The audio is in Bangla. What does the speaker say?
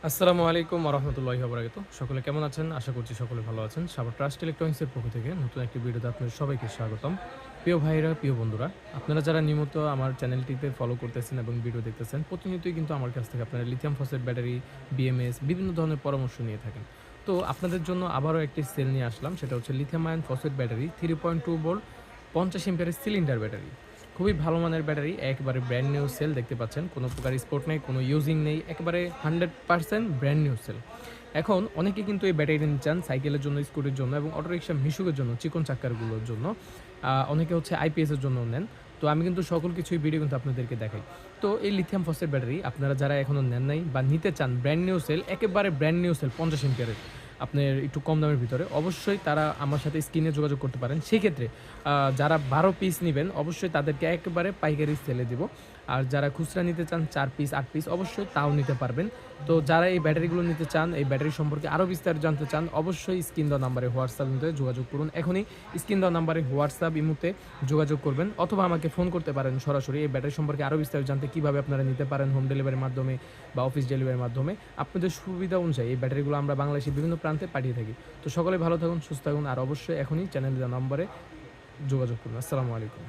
আসসালামু আলাইকুম ওয়া রাহমাতুল্লাহি ওয়া বারাকাতুহু। সকলে কেমন আছেন? আশা করছি সকলে ভালো আছেন। সাভার ট্রাস্ট ইলেকট্রনিক্সের পক্ষ থেকে নতুন একটি ভিডিওতে আপনাদের সবাইকে স্বাগতম। প্রিয় ভাইয়েরা, প্রিয় বন্ধুরা, আপনারা যারা নিয়মিত আমার চ্যানেলটিতে ফলো করতেছেন এবং ভিডিও দেখতেছেন, প্রতিনিয়তই কিন্তু আমার কাছ থেকে আপনারা লিথিয়াম ফসফেট ব্যাটারি, বিএমএস বিভিন্ন ধরনের পরামর্শ নিয়ে থাকেন। তো আপনাদের জন্য আবারও একটি সেল নিয়ে আসলাম। সেটা হচ্ছে lithium ion phosphate battery 3.2 volt 50 এম্পিয়ারের সিলিন্ডার ব্যাটারি। খুবই ভালো মানের ব্যাটারি, একেবারে ব্র্যান্ড নিউ সেল দেখতে পাচ্ছেন। কোনো প্রকার স্পোর্ট নেই, কোনো ইউজিং নেই, একেবারে 100% ব্র্যান্ড নিউ সেল। এখন অনেকে কিন্তু এই ব্যাটারি নিতে চান সাইকেলের জন্য, স্কুটির জন্য এবং অটোরিকশা মিশুকের জন্য, চিকন চাক্কারগুলোর জন্য। অনেকে হচ্ছে আইপিএসের জন্য নেন। তো আমি কিন্তু সকল কিছুই ভিডিও কিন্তু আপনাদেরকে দেখাই। তো এই লিথিয়াম ফসফেট ব্যাটারি আপনারা যারা এখনও নেন নাই বা নিতে চান, ব্র্যান্ড নিউ সেল, একেবারে ব্র্যান্ড নিউ সেল 50 এম্পিয়ারের, আপনার একটু কম দামের ভিতরে, অবশ্যই তারা আমার সাথে স্ক্রিনে যোগাযোগ করতে পারেন। সেক্ষেত্রে যারা 12 পিস নিবেন অবশ্যই তাদেরকে একেবারে পাইকারি সেলে দিব। আর যারা খুচরা নিতে চান 4 পিস 8 পিস অবশ্যই তাও নিতে পারবেন। তো যারা এই ব্যাটারিগুলো নিতে চান, এই ব্যাটারি সম্পর্কে আরও বিস্তারিত জানতে চান, অবশ্যই স্ক্রিন দেওয়া নাম্বারে হোয়াটসঅ্যাপ ইমোতে যোগাযোগ করুন। এখনই স্ক্রিন দেওয়া নাম্বারে হোয়াটসঅ্যাপ ইমোতে যোগাযোগ করবেন অথবা আমাকে ফোন করতে পারেন সরাসরি। এই ব্যাটারি সম্পর্কে আরও বিস্তারিত জানতে কীভাবে আপনারা নিতে পারেন হোম ডেলিভারির মাধ্যমে বা অফিস ডেলিভারির মাধ্যমে আপনাদের সুবিধা অনুযায়ী এই ব্যাটারিগুলো আমরা বাংলাদেশের বিভিন্ন প্রান্তে পাঠিয়ে থাকি। তো সকলে ভালো থাকুন, সুস্থ থাকুন আর অবশ্যই এখনই চ্যানেল দেওয়া নম্বরে যোগাযোগ করুন। আসসালামু আলাইকুম।